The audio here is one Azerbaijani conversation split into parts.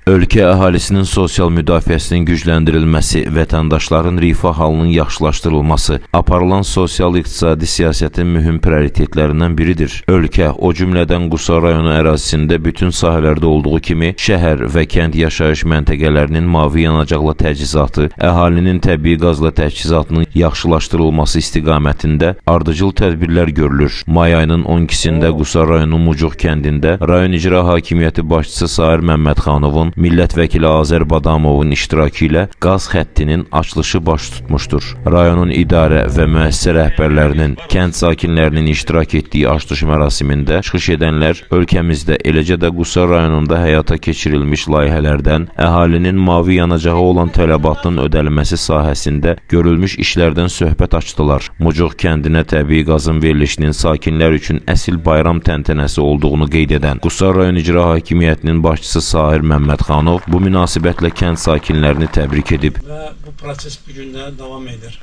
Ölkə əhalisinin sosial müdafiəsinin gücləndirilməsi, vətəndaşların rifah halının yaxşılaşdırılması aparılan sosial-iqtisadi siyasətin mühüm prioritetlərindən biridir. Ölkə, o cümlədən Qusar rayonu ərazisində bütün sahələrdə olduğu kimi, şəhər və kənd yaşayış məntəqələrinin mavi yanacaqla təchizatı, əhalinin təbii qazla təchizatının yaxşılaşdırılması istiqamətində ardıcıl tədbirlər görülür. May ayının 12-sində Qusar rayonu Mucuq kəndində rayon icra hakimiyyəti başçısı Sahir Məmmədxanovun millət vəkili Azər Badamovun iştirakı ilə qaz xəttinin açılışı baş tutmuşdur. Rayonun idarə və müəssisə rəhbərlərinin, kənd sakinlərinin iştirak etdiyi açılış mərasimində çıxış edənlər ölkəmizdə, eləcə də Qusar rayonunda həyata keçirilmiş layihələrdən, əhalinin mavi yanacağa olan tələbatının ödənilməsi sahəsində görülmüş işlərdən söhbət açdılar. Mucuq kəndinə təbii qazın verilişinin sakinlər üçün əsl bayram təntənəsi olduğunu qeyd edən Qusar rayon icra hakimiyyətinin başçısı Sahir Məmmədxanov bu münasibətlə kənd sakinlərini təbrik edib. Və bu proses bugün də davam edir.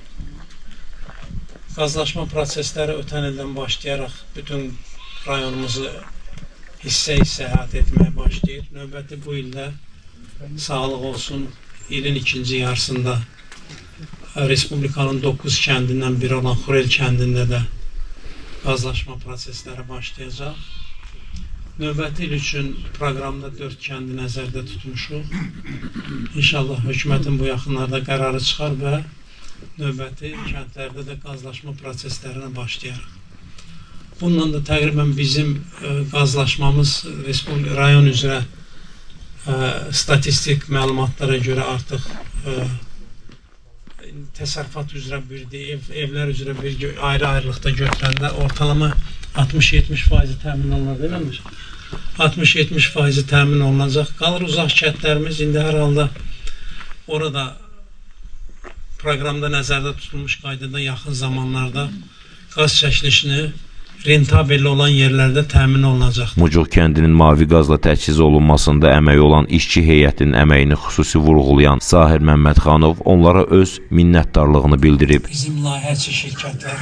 Qazlaşma prosesləri ötən ildən başlayaraq bütün rayonumuzu hissə-hissə həyat etməyə başlayır. Növbəti bu ildə sağlıq olsun, ilin ikinci yarısında Respublikanın 9 kəndindən biri olan Xurel kəndində də qazlaşma prosesləri başlayacaq. Növbəti il üçün proqramda 4 kəndi nəzərdə tutmuşuq. İnşallah hökumətin bu yaxınlarda qərarı çıxar və növbəti kəndlərdə də qazlaşma proseslərinə başlayarıq. Bununla da təqribən bizim qazlaşmamız rayon üzrə statistik məlumatlara görə artıq təsərrüfat üzrə birdir, evlər üzrə bir ayrı-ayrılıqda götürəndə ortalama 60-70% təmin olunur, eləmir? 60-70% təmin olunacaq. Qalır uzaq kəndlərimiz, indi hər halda orada proqramda nəzərdə tutulmuş qaydada yaxın zamanlarda qaz çəkilişini rentabel olan yerlərdə təmin olunacaq. Mucuq kəndinin mavi qazla təchiz olunmasında əməyi olan işçi heyətinin əməyini xüsusi vurğulayan Sahir Məmmədxanov onlara öz minnətdarlığını bildirib. Bizim layihəçi şirkətlər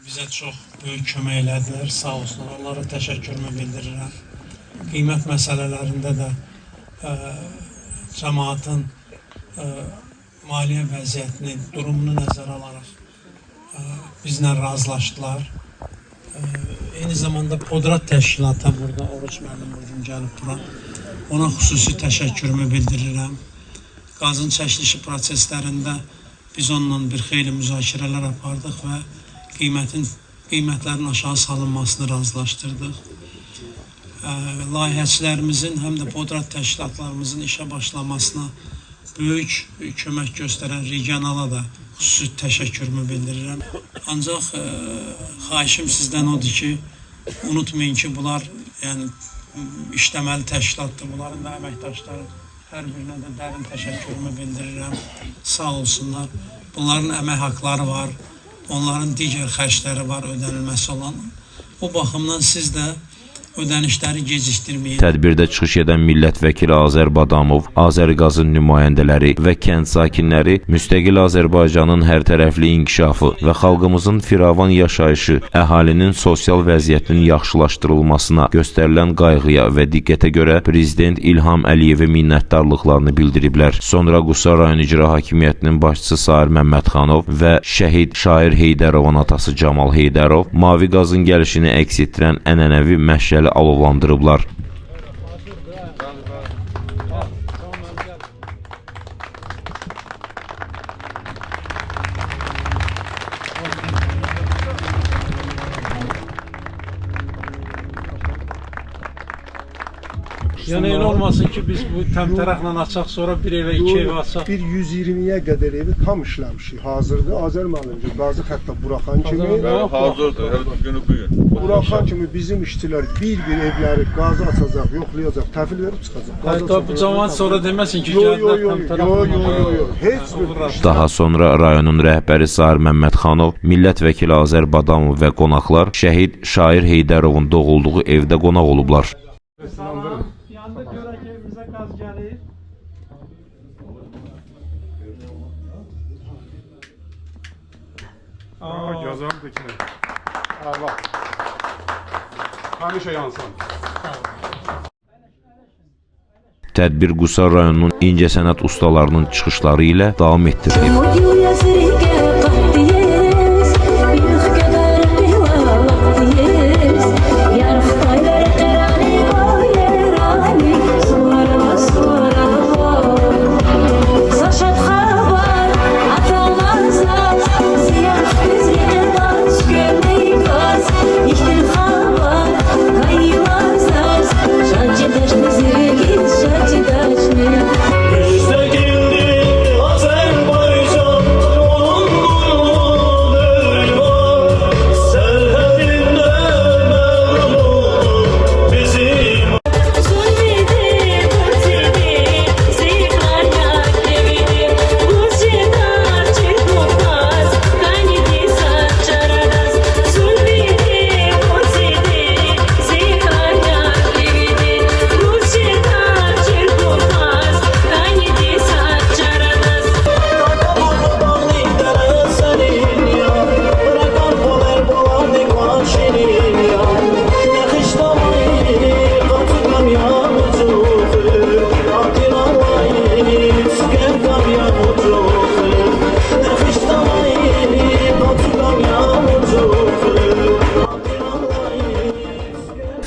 bizə çox böyük kömək elədilər, sağ olsunlar, onlara təşəkkürümü bildirirəm. Qiymət məsələlərində də cəmaatın maliyyə vəziyyətini, durumunu nəzərə alaraq bizlə razılaşdılar. Eyni zamanda Podrat təşkilata burada, Oruç müəllim bugün gəlib bura. Ona xüsusi təşəkkürümü bildirirəm. Qazın çəkilişi proseslərində biz onunla bir xeyli müzakirələr apardıq və qiymətlərin aşağı salınmasını razılaşdırdıq. Layihəçilərimizin, həm də Podrat təşkilatlarımızın işə başlamasına böyük kömək göstərən regionala da xüsusi təşəkkürümü bildirirəm. Ancaq xahişim sizdən odur ki, unutmayın ki, bunlar işləməli təşkilatdır. Bunların da əməkdaşları hər birinə də dərin təşəkkürümü bildirirəm. Sağ olsunlar. Bunların əmək haqları var, onların digər xərcləri var ödənilməsi olan. O baxımdan siz də ödənişləri gecikdirməyin. Tədbirdə çıxış edən millət vəkili Azər Badamov, Azərqazın nümayəndələri və kənd sakinləri müstəqil Azərbaycanın hərtərəfli inkişafı və xalqımızın firavan yaşayışı, əhalinin sosial vəziyyətinin yaxşılaşdırılmasına göstərilən qayğıya və diqqətə görə Prezident İlham Əliyevə minnətdarlıqlarını bildiriblər. Sonra Qusar rayon icra hakimiyyətinin başçısı Sahir Məmmədxanov və şəhid Şair Heydərovun atası Camal Heydərov mavi qazın gəlişini əks etdirən ənənəvi məşəli alovlandırıblar. Yəni elə olmasın ki, biz bu təmtəraqla açaq, sonra bir evə, iki evə açaq. Bir 120-yə qədər evi tam işləmişik. Hazırdır. Azər müəllimcə, qazı xəttə buraxan kimi. Hazırdır, günü bu gün. Buraxan kimi bizim işçilər bir-bir evləri qazı açacaq, yoxlayacaq, təhvil verib çıxacaq. Hətta bu cəmaət sonra deməsin ki, gəldən təmtəraq. Heç bir. Daha sonra rayonun rəhbəri Sahir Məmmədxanov, millət vəkili Azər Badamov və qonaqlar şəhid Şair Heydərovun doğulduğu evdə qonaq olublar. Yanda görək evimizə qaz gəlir. Yazarım dikine. Bak. Həmişə yansın. Tədbir Qusar rayonunun incəsənət ustalarının çıxışları ilə davam etdirilib.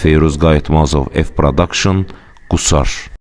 Feyruz Qayıtmazov, F Production, Qusar.